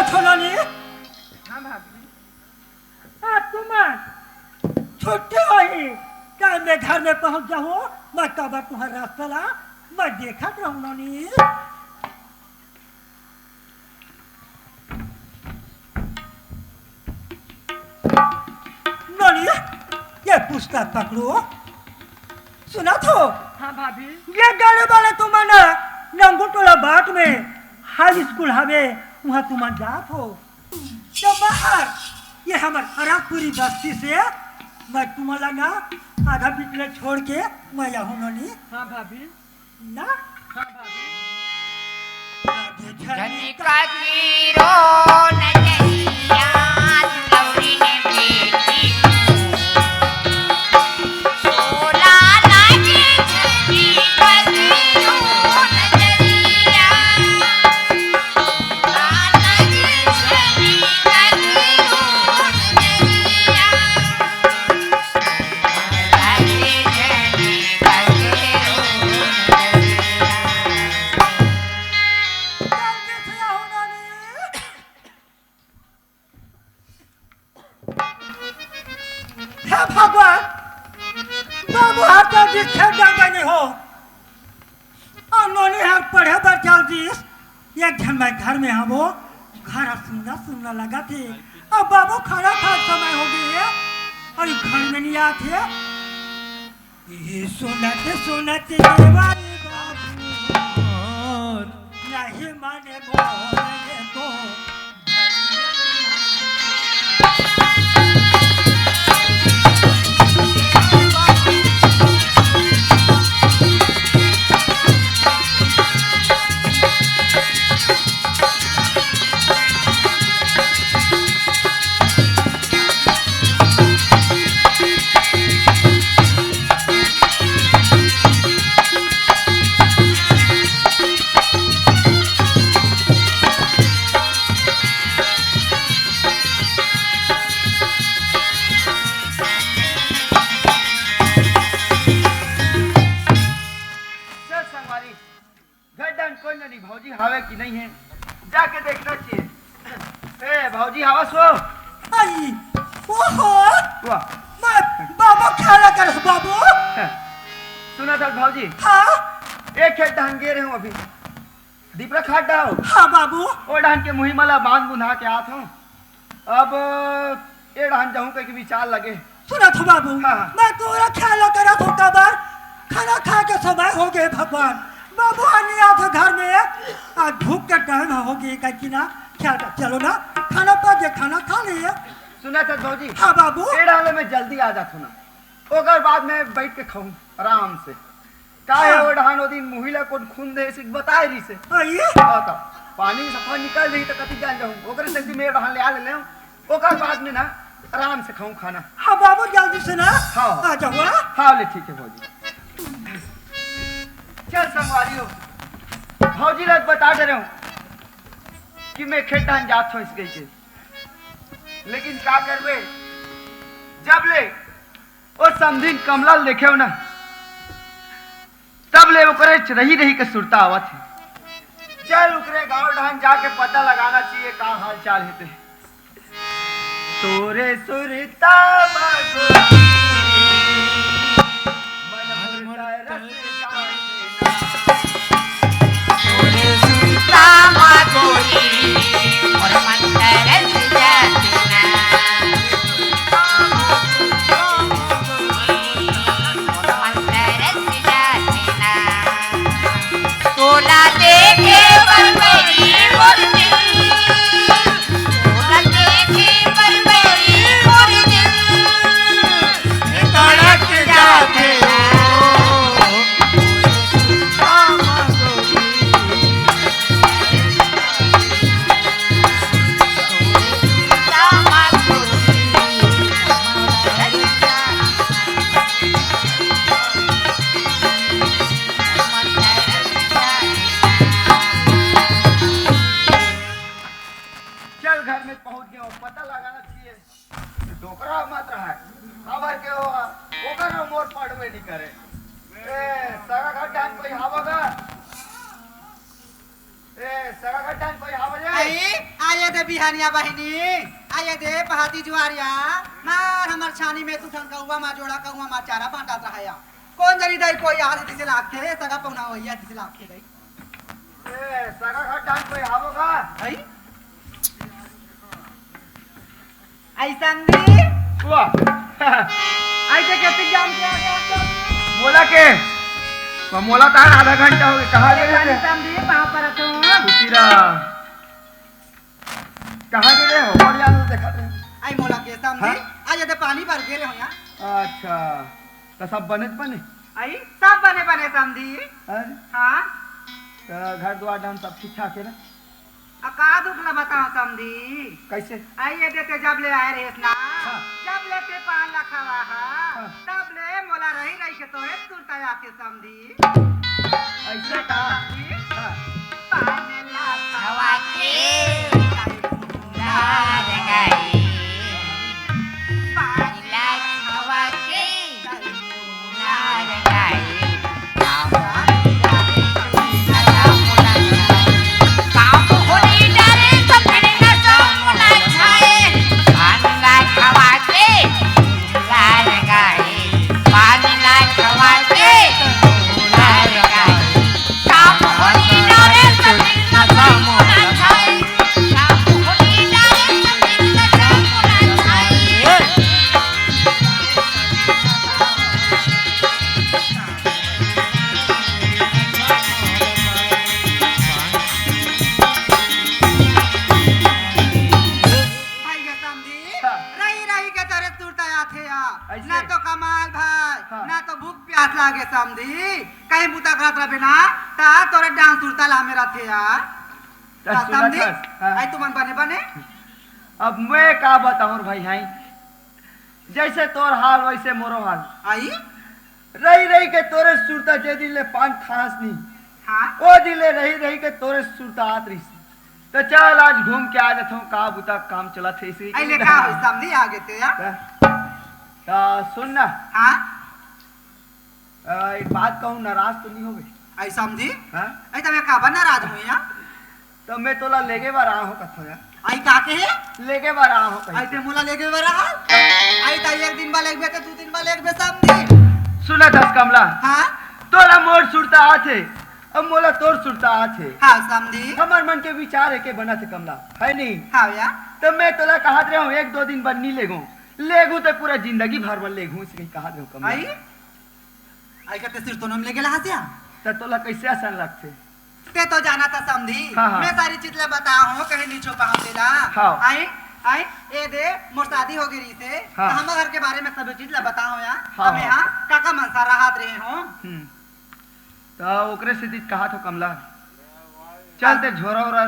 छोड़नी हाँ भाभी तुम छुट्टी हुई क्या मैं घर में पहुंच जाऊं मैं कब तुम्हारा रास्ता ला मैं देखा रहूं नोनी नोनी ये पुस्तक पकड़ो सुना तो हाँ भाभी ये गाने वाले तुम्हारा नंगुटोला बाट में हाई स्कूल हवे वहाँ तुम जात हो तो बाहर ये हमार हरापुरी बस्ती से मैं तुम्हारा ना आधा बिटले छोड़ के मैं यहाँ नोनी हाँ भाभी ना हाँ भाभी झनिका जीरो नजरिया लवरी ने बेटी सोला लागे झनिका जीरो नजरिया लागे झनिका जीरो नजरिया लागे झनिका जीरो हे भगवान बाबू हाथ जी खेल नहीं हो और नोनी हाथ पढ़े पर चल जी एक दिन मैं घर में हम वो घर सुनना सुनना लगा थे और बाबू खाना खा समय हो गई है और घर में नहीं आते ये सुनते सुनते देवारी बाबू नहीं माने बोले तो भौजी हवे कि नहीं है जाके देखना चाहिए ए भौजी हवा सो आई ओहो वाह मैं बाबू खाना कर बाबू सुना था भौजी हाँ एक खेत धान गे रहे हूँ अभी दीपरा खाट डाओ हाँ बाबू ओ धान के मुही मला बांध बुंधा के आत हूँ अब ये धान जाऊँ कहीं विचार लगे सुना था बाबू हाँ। मैं तोरा ख्याल करा था कबर खाना खा के समय हो गए भगवान बाबू नहीं आता घर में आज भूख के टाइम हो गई कहीं ना क्या चलो ना खाना पा के खाना खा लिए सुना था भौजी हाँ बाबू ये डाले में जल्दी आ जात हूँ ना ओकर बाद में बैठ के खाऊं आराम से काहे हाँ। ओ धान ओ दिन मुहिला कोन खून दे से बताए रही से आइए हाँ तो पानी सफा निकल रही तो कति जान जाऊँ ओकरे से मेरे धान ले आ ले ओकर बाद में ना आराम से खाऊं खाना हाँ बाबू जल्दी से ना हाँ। आ जाओ हाँ ले ठीक है भौजी चल संगवारी हो भौजी रात बता दे रहा हूँ कि मैं खेत धान जात हूँ इसके के लेकिन क्या करवे जब ले ओ समझिन कमलाल देखे हो ना तब ले ओकरे रही रही के सुरता आवत है चल उकरे गांव ढान जाके पता लगाना चाहिए का हाल चाल है तोरे सुरता बिहानिया बहिनी आये दे पहाती जुआरिया मार हमर छानी में तू कौवा मा जोड़ा कौवा मा चारा बांटत रहया कौन जरी दई कोई आज दिसे लाखे सगा पौना होइया दिसे लाखे दई ए सगा घर डांस कोई आवो का आई आई संदी वाह आई के केती जान के आ गया मोला के मोला तार आधा घंटा हो गया कहाँ गए थे संदी वहां पर तो सुतीरा कहाँ गए हो और यार देखा थे आई मोला के संदी आज दे पानी भर गे रे हो यहाँ अच्छा तो सब बने आई सब बने बने संदी अरे हाँ तो घर द्वार डांस सब ठीक ठाक है ना का दुख ला बताओ समधी कैसे आइए देते जब ले आए रे ना हाँ। जब लेते पान लखावा हाँ। तब ले मोला रही रही के तो एक तुरता आके समधी ऐसे का हाँ। पान लखावा ना तो कमाल भाई हाँ। ना तो भूख प्यास लागे समझी कहीं बुता करत रहे बिना ता तोरे डांस उड़ता ला मेरा थे यार समझी आई तुमन बने बने अब मैं का बताऊं भाई हाई जैसे तोर हाल वैसे मोरो हाल आई रही रही के तोरे सुरता जे दिले पान खास नहीं हाँ ओ दिले रही रही के तोरे सुरता आत रही तो चल आज घूम के आ जाता हूँ का बुता काम चला थे इसी आई लेखा हो समझी आगे थे यार सुन ना हाँ एक बात कहूँ नाराज तो नहीं हो गई आई समझी हाँ आई तब का बना राज हुई यार तो मैं तोला लेके बार आ हो कथो यार आई का के है लेके बार आ हो आई ते मुला लेके बरा आई ता एक दिन बा लेके ते दो दिन बा लेके समझी सुना दस कमला हाँ तोला मोर सुरता आथे अब मोला तोर सुरता आथे हाँ समझी हमार मन के विचार है के बना थे कमला है नहीं हाँ यार तो मैं तोला कहा रहा हूँ एक दो दिन बाद नहीं लेगू तो पूरा जिंदगी भर भर लेगू इसलिए कहा रहा हूँ कमला आई आई कहते सिर तो नम लेके ला दिया तो तोला कैसे आसान लगते ते तो जाना था समझी हाँ, हाँ। मैं सारी चीज ले बता हूँ कहीं नहीं छुपा हूँ तेला हाँ। आई आई ए दे मोर शादी हो गई से हाँ। हम घर के बारे में सब चीज ले बता हूँ यार हाँ, हमें हाँ। यहाँ काका मनसा राहत रहे हो तो ओकरे से कहा तो कमला चल ते झोरा ओरा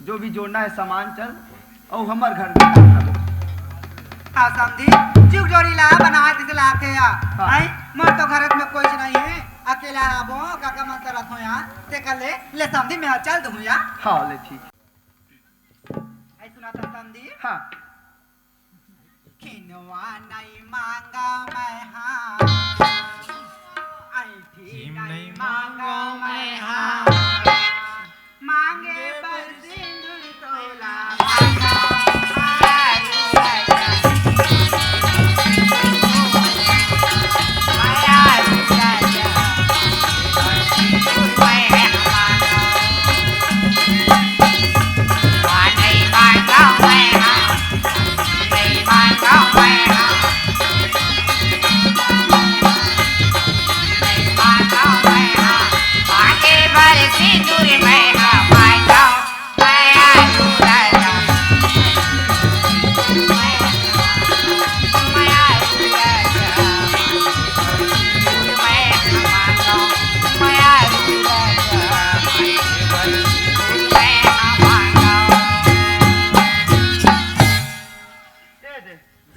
जो भी जोड़ना है सामान चल और हमार घर में काम करो। हाँ समझी चुक जोड़ी ला बना दिसे लाते या हाँ। आई मोर तो घर में कोई नहीं है अकेला आबो काका मनसा रखो यार ते कर ले समझी मैं चल दूँ यार हाँ ले ठीक आई सुना था समझी हाँ खिनवा नहीं मांगा मैं हाँ आई थी नहीं मांगा मैं हाँ मांगे पर सिंदूर तोला मांगा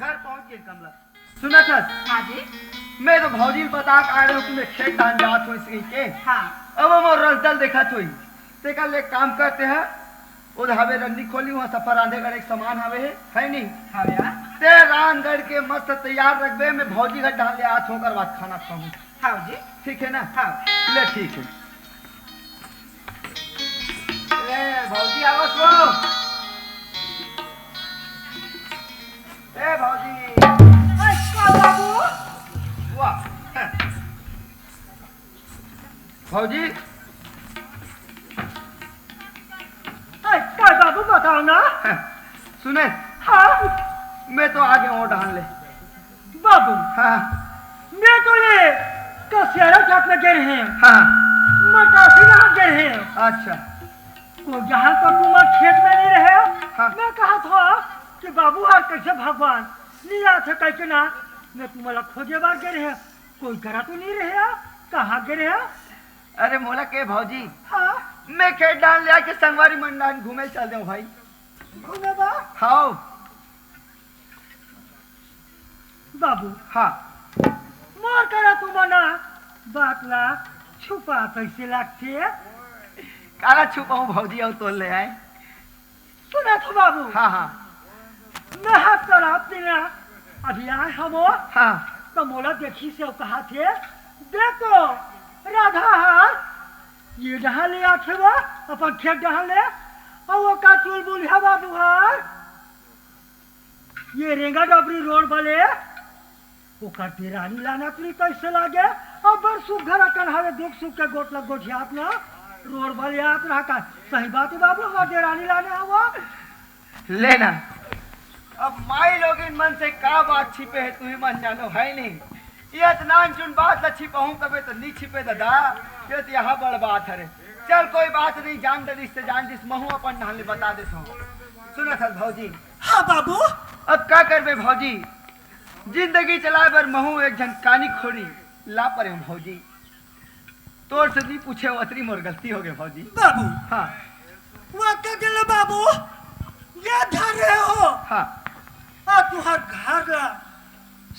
घर पहुंच गए कमला सुना था हाँ जी मैं तो भौजी बता के आ रहा हूँ कि मैं खेत धान जात हूँ इसके के हाँ अब हम रसदल देखा थोई ते कल एक काम करते हैं उधर हवे रंडी खोली वहाँ सफर आंधेगढ़ एक सामान हवे है नहीं हाँ यार ते रानगढ़ के मस्त तैयार रखबे मैं भौजी घर डाल ले आज होकर बाद खाना खाऊं हाँ जी ठीक है ना हाँ ले ठीक है ए भौजी आवत हो ए भौजी ऐ का बाबू वाह भौजी ऐ का बाबू बताओ ना। सुने हाँ मैं तो आगे हूँ डाल ले बाबू हाँ मैं तो ये कसेरा छाप में गिर हैं हाँ मटासी यहाँ गिर हैं अच्छा को जहाँ तक तुम खेत में नहीं रहे हाँ। मैं कहा था कि बाबू यार कैसे भगवान लीला थे कैसे ना मैं तुम्हारा खोजे बार गिर है कोई घरा तो नहीं रहे कहाँ गिर है। अरे मोला के भौजी हाँ मैं खेत डाल लिया के संगवारी मंडान घूमे चल दे भाई घूमे बा हाँ बाबू हाँ मोर करा तुम ना बात ला छुपा कैसे लगते काला छुपाऊं भौजी और तोल ले आए सुना था बाबू हाँ हाँ मैं हाथ कर आपने ना अभी आए हम हाँ तो मोला देखी से कहा थे देखो राधा हार ये डहा ले आखे वो अपन खेत डहा ले और वो का चुलबुल है बाबू हार ये रेंगा डबरी रोड वाले वो का तिरानी लाना तुनी कैसे लागे और बर सुख घर अकन हवे दुख सुख के गोट लग गोठिया अपना रोड वाले आप रहा का सही बात है बाबू वो तिरानी लाने हुआ लेना अब माई लोग इन मन से का बात छिपे है तू ही मन जानो है नहीं ये इतना चुन बात ला छिपाऊं कबे तो नहीं छिपे दादा ये तो यहाँ बड़ बात है रे चल कोई बात नहीं जान दे से जान जिस महू अपन ढाले बता दे सुना था भौजी हाँ बाबू अब क्या करबे भौजी जिंदगी चलाए बर महू एक झनकानी खोरी ला पर हूँ भौजी तोर से नहीं पूछे अतरी मोर गलती हो गई भौजी बाबू हाँ वो क्या दिल बाबू ये धर रहे हो हाँ आ तुहार घर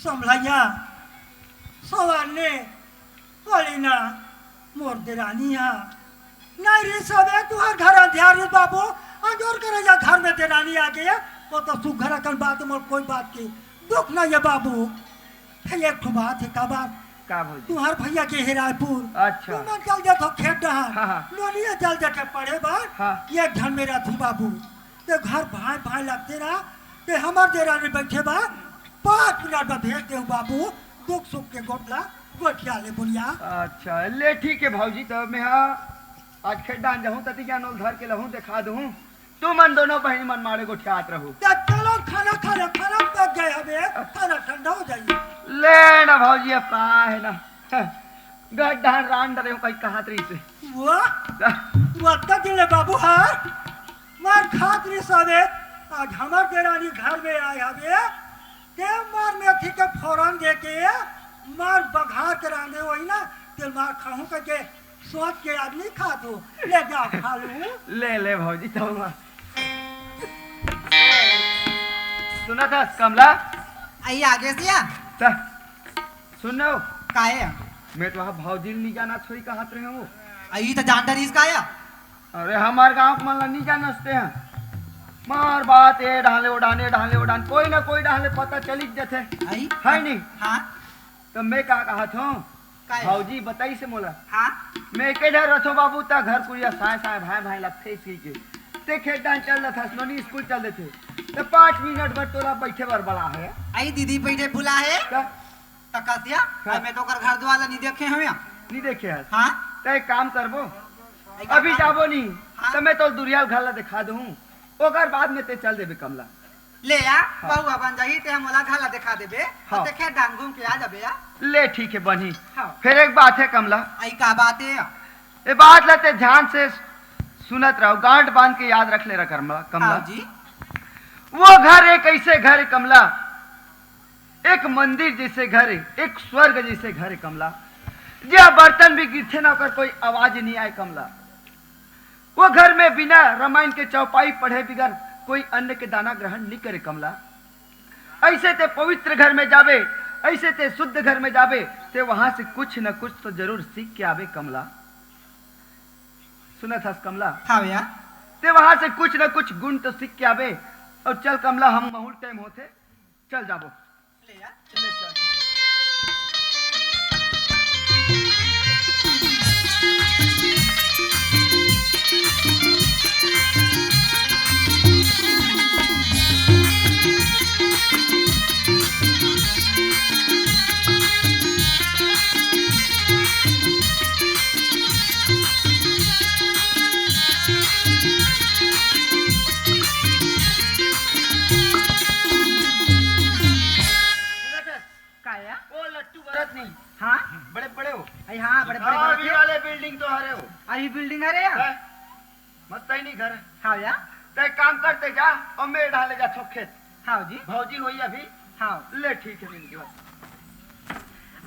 संभलैया सवारने वालीना मोर देरानिया नहीं रे सबे तुहार घर अंधियार रे बाबू अंजोर करे जा घर में देरानी आ गए वो तो सुघर अकन बात मोर कोई बात की दुख ना ये बाबू है एक बात है का बात का भौजी तुहार भैया के हिरायपुर अच्छा तुम चल जा तो खेत डहा हाँ, हाँ। लोनिया चल जा पड़े बार हाँ। ये घर मेरा थी बाबू ते घर भाई भाई लगते ना ते हमार देरानी बैठे बा 5 मिनट में भेज दे बाबू दुख सुख के गोटला गोठिया ले बुलिया अच्छा ले ठीक है भौजी तो मैं हाँ आज खेत डाल जाऊँ तती क्या नोल धर के लहूँ दिखा दूँ तू मन दोनों बहनी मन मारे गोठियात रहूँ ते चलो खाना पक गए हमें खाना ठंडा हो जाइए ले ना भौजी अब कहाँ है ना गड्ढा रान डरे हूँ कहीं कहा तरी से वो तक दिले बाबू हार मार खातरी सबे आज हमार देरानी घर में आए हवे ते मार में थी के फौरन दे के मार बघार कराने वही ना ते मार खाऊं के सोच के आदमी खा दो ले जाओ खा लूं ले भौजी तो सुना था कमला आई आगे से या चल सुन रहे हो काहे मैं तो वहाँ भौजी नहीं जाना छोड़ी कहा रहे हूँ आई तो जानदार इसका या अरे हमारे गांव के मतलब नहीं जानते हैं मार बात है ढाले उड़ान कोई ना कोई ढाले पता चली जाते आई है नहीं हाँ तो मैं क्या कहा था काहे भौजी बताई से मोला हाँ मैं के डर रथो बाबू ता घर कुरिया साए भाई लगते इसी के ते खेत डाल चल रहा था स्नोनी स्कूल चल रहे थे तो 5 मिनट बाद तोरा बैठे बार बड़ा है आई दीदी बैठे बुला है क्या तकसिया हाँ। मैं तो कर घर द्वारा नहीं देखे हम यहाँ नहीं देखे है हाँ तो एक काम करबो आई का अभी काम? जाबो नहीं हाँ। तो मैं तो दुरिया घर ला दिखा दूँ ओकर बाद में ते चल देबे कमला ले या बहुआ बन जाही ते हमला घाला दिखा देबे हाँ। ते खेत डांग घूम के आ जाबे या ले ठीक है बनी हाँ। फिर एक बात है कमला आई का बात है ये बात लेते ध्यान से सुनत रहो गांठ बांध के याद रख ले रहा कमला हाँ जी वो घर एक ऐसे घर है कमला एक मंदिर जैसे घर है एक स्वर्ग जैसे घर है कमला जहाँ बर्तन भी गिरते ना कर कोई आवाज नहीं आए कमला वो घर में बिना रामायण के चौपाई पढ़े बिगर कोई अन्न के दाना ग्रहण नहीं करे कमला ऐसे ते पवित्र घर में जावे ऐसे ते शुद्ध घर में जावे ते वहां से कुछ न कुछ तो जरूर सीख के आवे कमला सुना था कमला हाँ भैया ते वहां से कुछ न कुछ गुण तो सीख के आवे और चल कमला हम महूल टाइम होते चल जाबो ले या ले चल या वो लट्टू भरत नहीं, हाँ बड़े बड़े हो। आई हाँ बड़े बड़े हाँ, बड़े अभी थे। वाले बिल्डिंग तो हरे हो। आई बिल्डिंग है रे या है? मत तई नहीं घर। हाँ या तो एक काम करते जा और मेरे ढाले जा छो खेत। हाँ जी भौजी वही अभी हाँ ले ठीक है इनकी बात।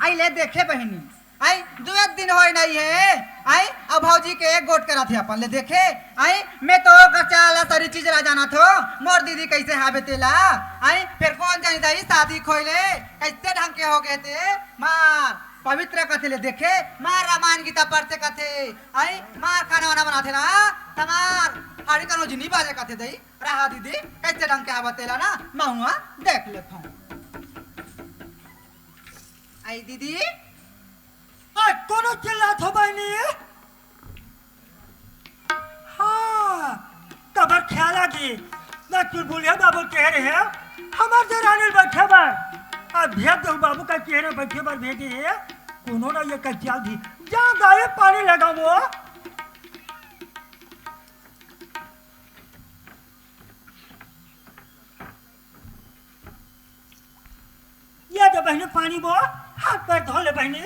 आई ले देखे बहनी आई दुए दिन होई नहीं है आई अब भौजी के एक गोट करा थे अपन ले देखे आई मैं तो कचाला सारी चीज ला जाना थो मोर दीदी कैसे हावे तेला आई फिर कौन जानी दाई शादी खोइले कैसे ढंग के हो गए थे मार पवित्र कथे ले देखे मार रामायण गीता पढ़ते कथे आई मार खाना वाना बनाते ना तमार हाड़ी कनो जिनी बाजे कथे दई रहा दीदी कैसे ढंग के हावे तेला ना महुआ देख ले हूं आई दीदी आ कोनो चिल्लात हो बहनी? हाँ तबर ख्याल आ गई ना चुलबुलिया बाबू कह रहे हैं हमार जरानी बैठे बार आ भेज दो बाबू का चेहरा बैठे बार भेजे है कोनो ना ये कच्चा दी जा गाये पानी लगा वो ये तो बहनी पानी वो हाथ पैर धो ले बहनी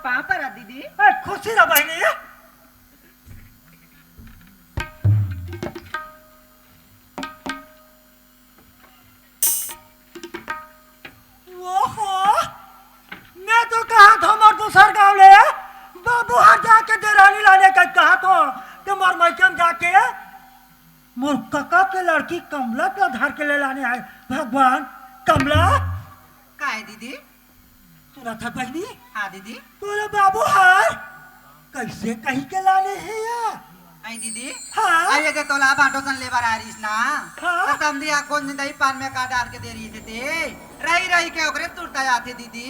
पाँव पर आ दीदी खुशी रह बहनी ओहो मैं तो कहा था मोर दूसर गाँव ले बाबू हाथ जाके देरानी लाने का कहा तो कि मोर मैचम जाके मोर कका के लड़की कमला के धार के ले लाने आए भगवान कमला का है दीदी सुना था बहनी हाँ दीदी तोरे बाबू हार कैसे कहीं के लाने हैं या आई दीदी हाँ आइए दे तोला बाटो सन लेबर आ रही ना हाँ। तो समझी आ कौन दही पान में का डाल के दे रही थे रही रही के ओकरे तुरता जाते दीदी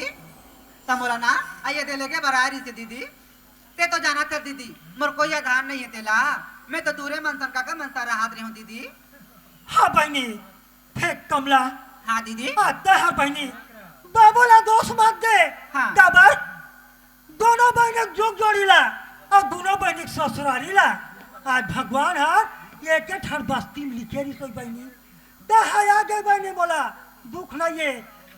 समोला ना आइए दे लेके बरा रही थी दीदी ते तो जाना था दीदी मोर कोई आधार नहीं है तेला मैं तो दूरे मनसन का मनसा रहा रही हूँ दीदी हाँ बहनी फेंक कमला हाँ दीदी आता है बहनी बाबू ला दोस्त मत दे हाँ। तबर दोनों बहने जोग जोड़ी ला और दोनों बहने ससुराली ला आज भगवान हार एक ठर बस्ती में लिखे रही सोई बहनी ते हया गई बहनी बोला दुख नहीं है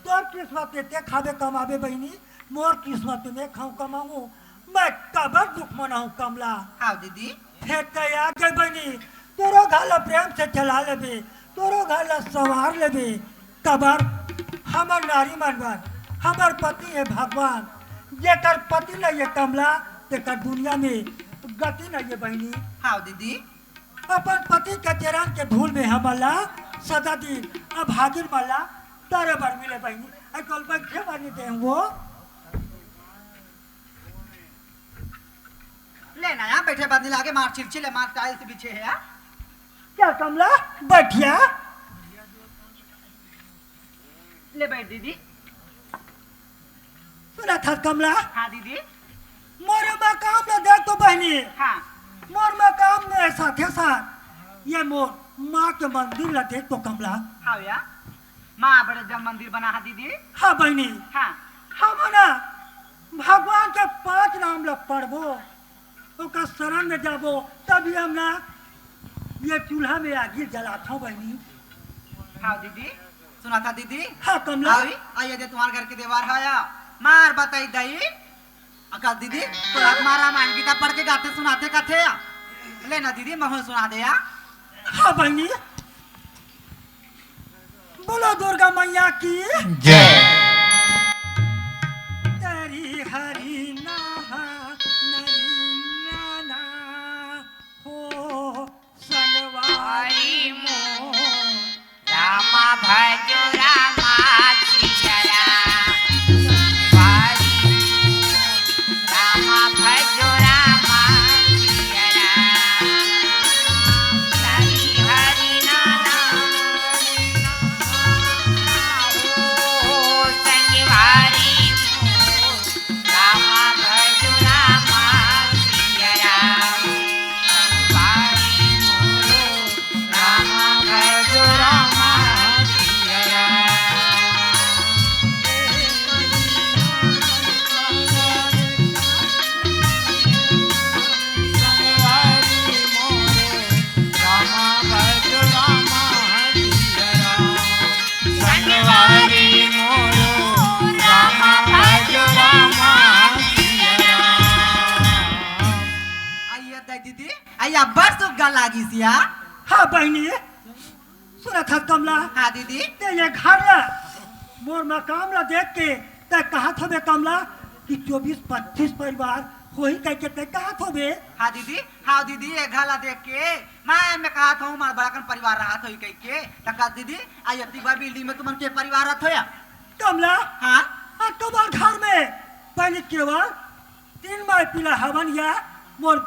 तोर किस्मत में ते खावे कमावे बहनी मोर किस्मत में खाऊं कमाऊं मैं कबर दुख मनाऊं कमला हाँ दीदी फिर तैयार गई बहनी तोरो घर प्रेम से चला लेबे तोरो घर सवार लेबे कबर हमर नारी मनवन हमर पति है भगवान जेकर पति नहीं है कमला तेकर दुनिया में गति नहीं है बहनी हाँ दीदी अपन पति के चरण के धूल में हमला सदा दिन अब हाजिर मल्ला तारे बर मिले बहनी आई कल बैठे बनी दे वो लेना यहाँ बैठे बदली लागे मार चिलचिले मार टाइल्स बिछे है यार क्या कमला बैठिया ले बैठ दीदी सुना था कमला हाँ दीदी मोरे मकाम में देख तो बहनी हाँ मोर मकाम में साथे साथ ये मोर माँ के मंदिर ला देख तो कमला हाँ या माँ बड़े जब मंदिर बना है दीदी हाँ बहनी हाँ हम ना भगवान के 5 नाम ला पढ़बो ओका शरण में जाबो तभी हम ना ये चूल्हा में आगे जलाता हूँ बहनी हाँ दीदी सुना था दीदी हाँ कमला आई आइए दे तुम्हारे घर के दीवार है या मार बताई दई अका दीदी तो आप मारा मान गीता पढ़ के गाते सुनाते का थे लेना दीदी मैं सुना दे या हाँ बहनी बोलो दुर्गा मैया की जय तेरी हरी नाहा नरी नाना हो संगवारी हरि मो रामा भजो रामा सिया हरि रामा भजो रामा सिया हरि हरि नाना हो करिया बड़ सुग्गा लागी सिया। हाँ बहनी सुना था कमला हाँ दीदी ते ये घर ला मोर मकाम ला देख के ते कहा था बे कमला कि 24-25 परिवार होई कह के ते कहा था बे। हाँ दीदी ये घाला देख के मैं कहा था मार बड़ाकन परिवार रहा था कह के तका दीदी आई अपनी बार बिल्डिंग में तुमन के परिवार रहा था कमला हाँ तुम्हार घर में पहले केवल 3 माह पिला हवन या मोर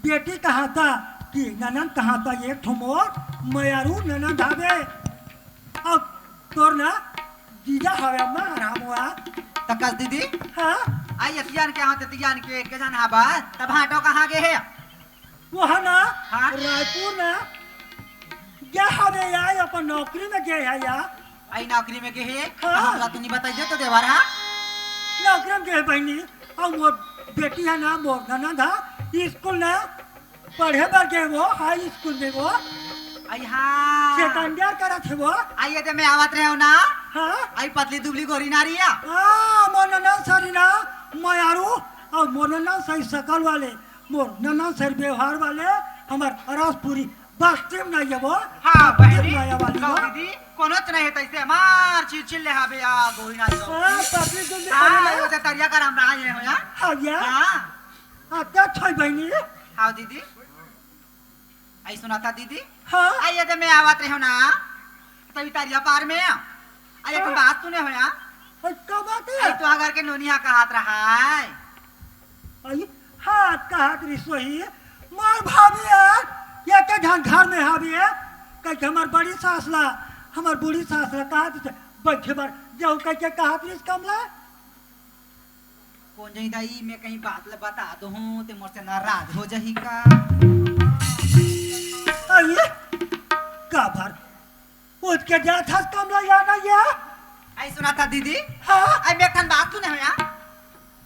बेटी कहा था कि ननन कहा था एक ठो मोर मयारू ननन धावे अब तोर ना जीजा हवे मां आराम हुआ तका दीदी हाँ आई अतियान के हाथ अतियान के जान हाबा तब हाटो कहाँ गए है वो है ना हाँ? रायपुर ना क्या हवे या अपन नौकरी में गए है या आई नौकरी में गए है हाँ। हमरा तो नहीं बताइए तो देवर हाँ नौकरी में गए बहनी और मोर बेटी है ना मोर ननन था स्कूल ना पढ़े बर गए वो हाई स्कूल में वो आई हाँ सेकंड ईयर करा थे वो आई ये मैं आवत रहे हो ना हाँ आई पतली दुबली गोरी नारी है मोर ननन सरी ना मयारू और मोर ननन सही शकल वाले मोर ननन सही व्यवहार वाले हमार अरसपुरी बस्ती में नहीं है वो हाँ बहनी माया वाली कहो वो दीदी कोनो च नहीं तैसे मार चिल ले हाबे आ गोरी नारी को पतली दुबली हाँ वाली वो तो तरिया कर हम रहा है हो या हाँ या हाँ क्या छोई बहनी हाँ दीदी आई सुना था दीदी हाँ आई ये मैं आवत रहे हो ना तभी तरिया पार में आई एक बात तूने हो या क्या बात है आई तो अगर के नोनिया का हाथ रहा है आई हाथ का हाथ रिसोई मार भाभी यार ये के घर में हावी है कह हमार बड़ी सास ला हमार बूढ़ी सास ला कहा थे बैठे बार जाओ कह के कहा प्लीज कमला कौन जही दाई मैं कहीं बात ले बता दो हूँ ते मोर से नाराज हो जही का आइए का भर उठ के जा था कमला या ना या आई सुना था दीदी हाँ आई मैं खन बात तूने हो या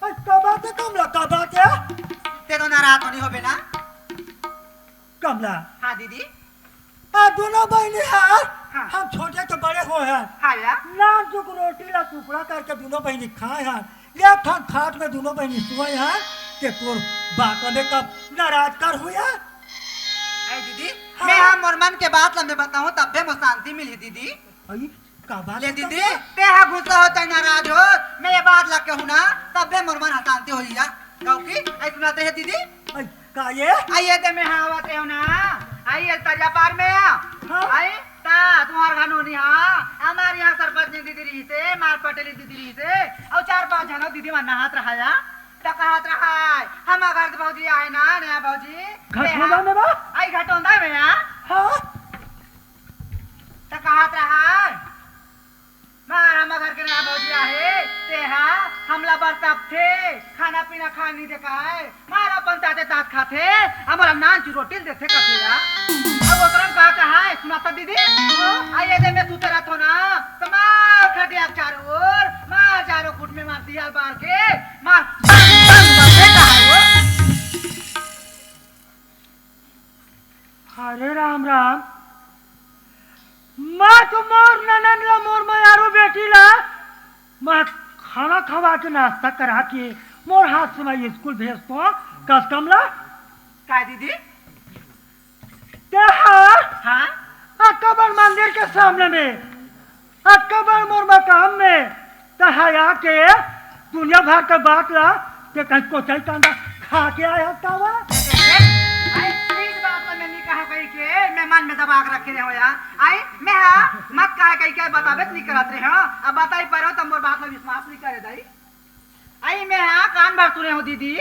का बात है कमला का बात है ते तो नाराज होनी हो बेना कमला हाँ दीदी दोनों बहनी हैं हाँ। हम छोटे तो बड़े हो हैं हाँ या नान चुक रोटी ला टुकड़ा करके दोनों बहनी खाए हैं या खान खाट में दोनों बहनी सोए हैं कि तोर बात में कब नाराज कर हुआ आई दीदी हाँ। मैं हाँ मोर मन के बात लम्बे बताऊँ तब भी मुझे शांति मिली दीदी आई का बात ले है दीदी कमला? ते हाँ गुस्सा हो चाहे नाराज हो मैं ये बात लग के हूँ ना तब भी मोर मन शांति हो लिया क्योंकि आई सुनाते हैं दीदी आई का ये आइए ते मैं हाँ आवते हो ना आइए तरिया पार में हाँ। आई ता तुम्हार घनो नहीं हाँ हमारे यहाँ सरपंच ने दीदी रही से मार पटेली दीदी रही से और 4-5 जनो दीदी मन हाथ रहा या टका हाथ रहा है हम घर के भौजी आए ना नया भौजी घटोंदा में बा आई घटोंदा में यहाँ हाँ टका हाथ रहा है मार हम घर के नया भौजी आए ते हाँ हमला बरतब थे खाना पीना खा नहीं देखा है मारा पंचायत तात खाते हमारा नान की रोटी देते कथे या अब वो तरफ कहा है सुनाता दीदी आइए दे मैं सुते रहता ना तो मार खटे आप चारों ओर मार चारों फुट में मार दिया बार के मार बंग कहा है वो हरे राम राम मैं तो मोर ननन ला मोर मयारू बेटी ला मैं खाना खवा के नाश्ता करा के मोर हाथ से मैं स्कूल भेज तो कस कमला क्या दीदी ते हाँ हाँ अकबर मंदिर के सामने में अकबर मोर मकाम में तहया के दुनिया भर का बात ला ते कहीं कोचाई कांदा खा के आया कावा आई प्लीज बात में नहीं कहा कहीं के मैं मन में दबा के रखे रहे हो या आई मैं हाँ मत कहा कहीं के बताबे नहीं करत रहे हो अब बताई पर हो तुम मोर बात में विश्वास नहीं करे दाई आई मैं हाँ कान भर सुने हो दीदी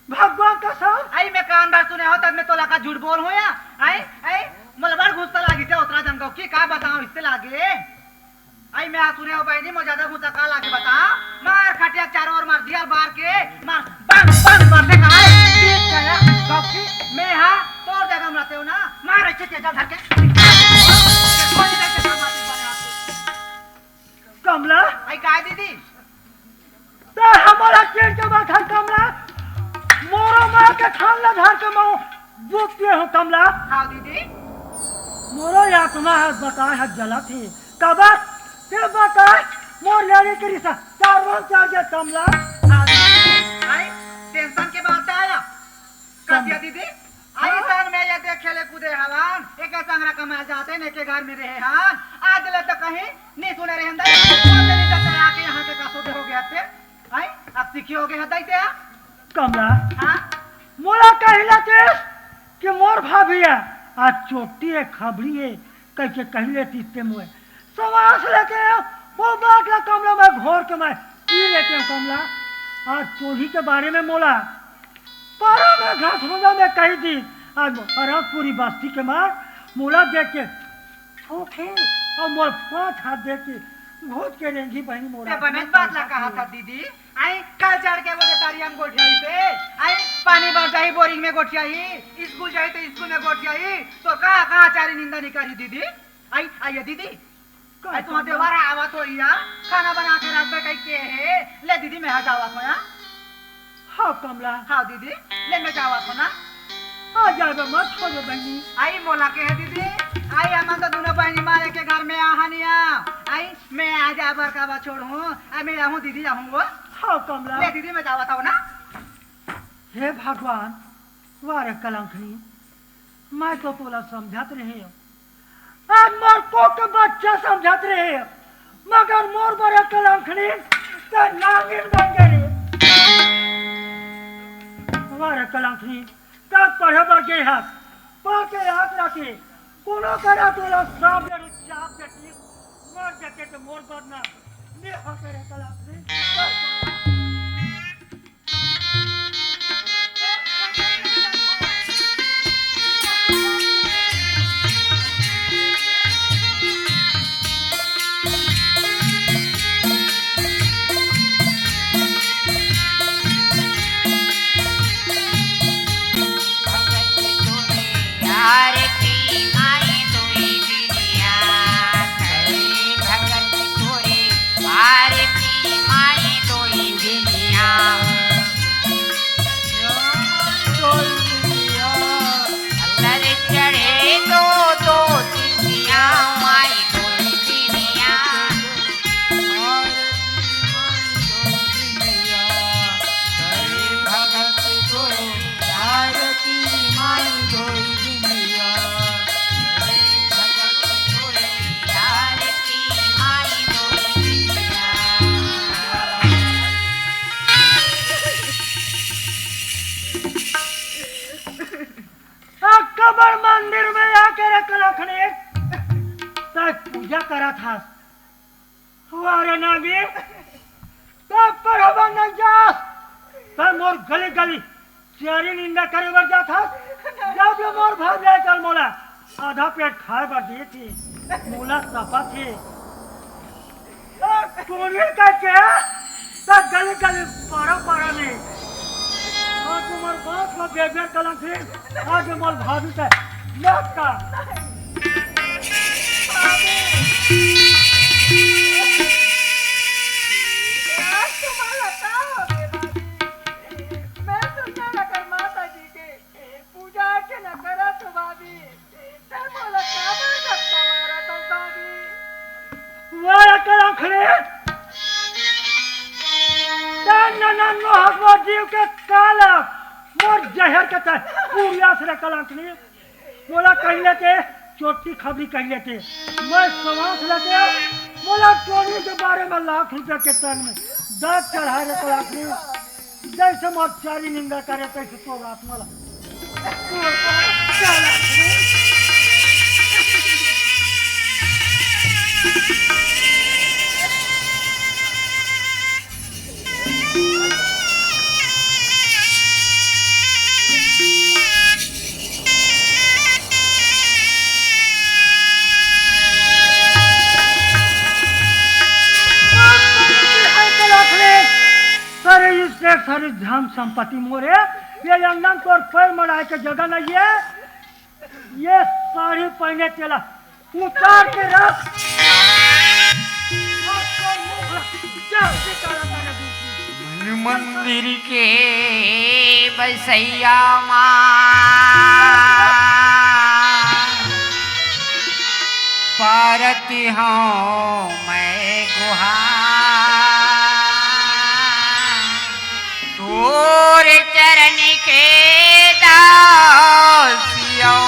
भगवान कसम आई मैं कान भर सुने हो तब मैं तोला का झूठ बोल हो या आई आई मोला बड़ गुस्सा लागी थे उतरा जंगो की का बताऊं इससे लागे आई मैं सुने हो बहनी मुझे ज्यादा गुस्सा का लागे बता मार खटिया चारों ओर मार दिया बार के मार बंग बंग मारने का है ठीक है क्योंकि मैं हाँ तोड़ जगह में रहते हो ना मार अच्छे तेजा धर के कमला आई का दीदी ते हमारा पेट के बात है कमला मोरो मार के खान ला धर के मैं बुकते हूँ कमला हाँ दीदी मोरो यातना है बताए है जला थी कबर ते बताए मोर लड़ी के रिसा 4 रोज चाहिए कमला हाँ दीदी आई टेंशन के बात आया क्या दीदी आई खेले कूदे हवान एक संगरा कमा जाते ने के घर में रहे हां आज ले तो कहीं नहीं सुने रहे अंदर कौन नहीं जाते आके यहां के कासो हो गया थे आई अब सीखी हो गए हदाई ते कमला हां मोला कहिला थे कि मोर भाभिया आज चोटी है खबरी है कह के कहले तीते मुए समास लेके वो बात ला कमला में घोर के मैं पी लेते हूँ कमला आज चोरी के बारे में मोला पारा में घास होगा मैं कही दी आज अरब पूरी बस्ती के मार मोला देख के ओके और मोर 5 हाथ देख के घोट के रेंगी बहनी मोरा ये बनत बात ला कहा था दीदी आई कल चढ़ के वो तारियम गोठियाई से आई पानी भर जाई बोरिंग में गोठियाई स्कूल जाई तो स्कूल में गोठियाई तो कहां चारी निंदा नहीं करी दीदी आई आइए दीदी आई तुम देवारा आवा तो या खाना बना के रख कहीं के है ले दीदी मैं जावा तो या हाँ कमला हाँ दीदी ले मैं जावा तो ना आ जाएगा मत छोड़ो बहनी आई मोला के है दीदी आई हम तो दोनों बहनी मारे के घर में आहानिया आई मैं आज आबर का बा छोड़ू आई मैं रहूं दीदी रहूं वो हाँ कमला ले दीदी मैं जावा था ना हे भगवान वारे कलंकनी मैं तो तोला समझात रहे हो आज मोर को के बच्चा समझात रहे हो मगर मोर बरे कलंकनी तो नागिन बन गई वारे कलंकनी तब पढ़े बर गए हाथ पाके हाथ रखे कोनो करा तोला सांप दे चाप दे मर जाके तो मोर बदना ने हो करे कलंकनी मंदिर में आके रखने तब पूजा करा था हमारे नागी तब पर हवा न जा तब मोर गली गली चारी निंदा करे बर जा था जब ये मोर भाग जाए कल मोला आधा पेट खाए बर दिए थे मोला सफा थे कोने का क्या तब गली गली पारा पारा में आज तुम्हारे बाप का बेबे कलंक है आज मोर भाभी का मत का जीव के काला मोर जहर के तय पूरिया से कलंक नहीं मोला कह लेते चोटी खबरी कह लेते मैं समास लेते मोला चोरी के बारे में ₹1,00,000 के तन में 10 चढ़ा रे कलंक नहीं जैसे मोर चारी निंदा करे तैसे तो रात मोला सारी धन संपत्ति मोरे ये लंदन तोर पैर मराए के जगह नहीं है ये साड़ी पहने तेला उतार के रख मंदिर के बसैया पारती हूँ मैं तोर चरण के दासियों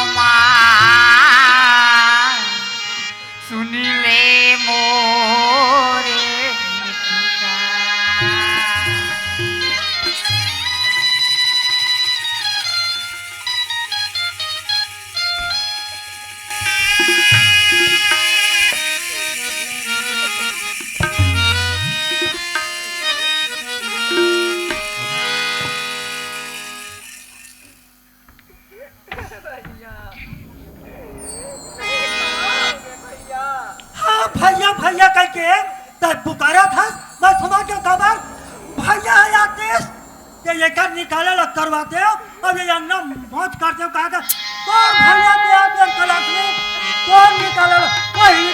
ये कर निकाले लग करवाते हो और ये अंगना मौत करते हो कहा कौन भैया ब्याह कर कलश में कौन निकाले वही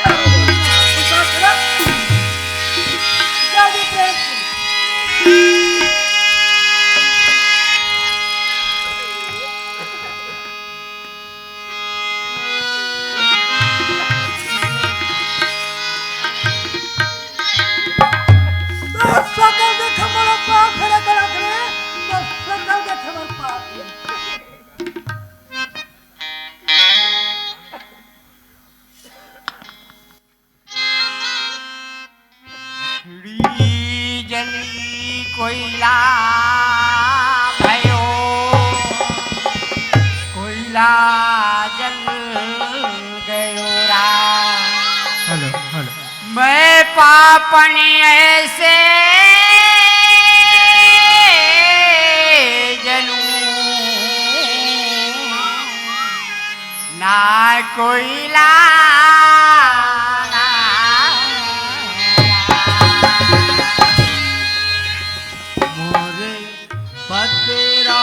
सकल देखे मोरा पाप फेरे करा करे तो सकल देखे मोर पाप खिड़ी जली कोयला भयो कोयला जल गयो रा हेलो हेलो मैं पापनी ऐसे जलूं ना कोयला मोरे बतेरा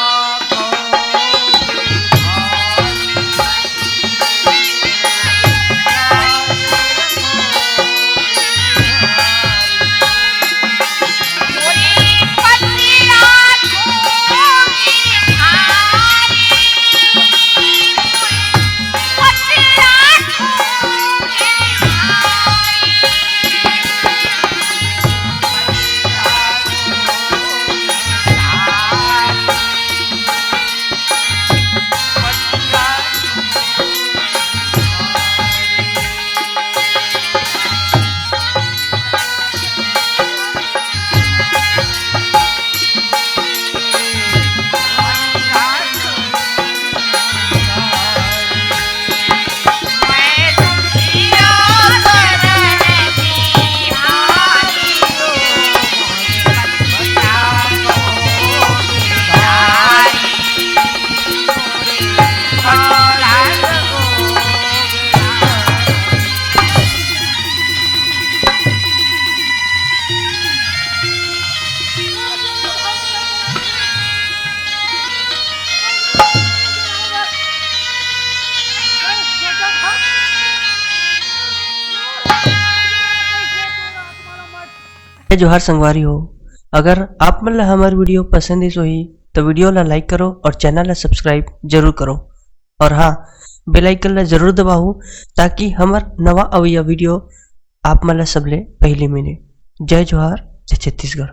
जोहार संगवारी हो। अगर आप मन ला हमार वीडियो पसंद है सोही तो वीडियो ला लाइक करो और चैनल ला सब्सक्राइब जरूर करो और हाँ बेल आइकन ला जरूर दबाओ ताकि हमार नवा अवैया वीडियो आप मन ला सबले पहले मिले। जय जोहार, जय छत्तीसगढ़।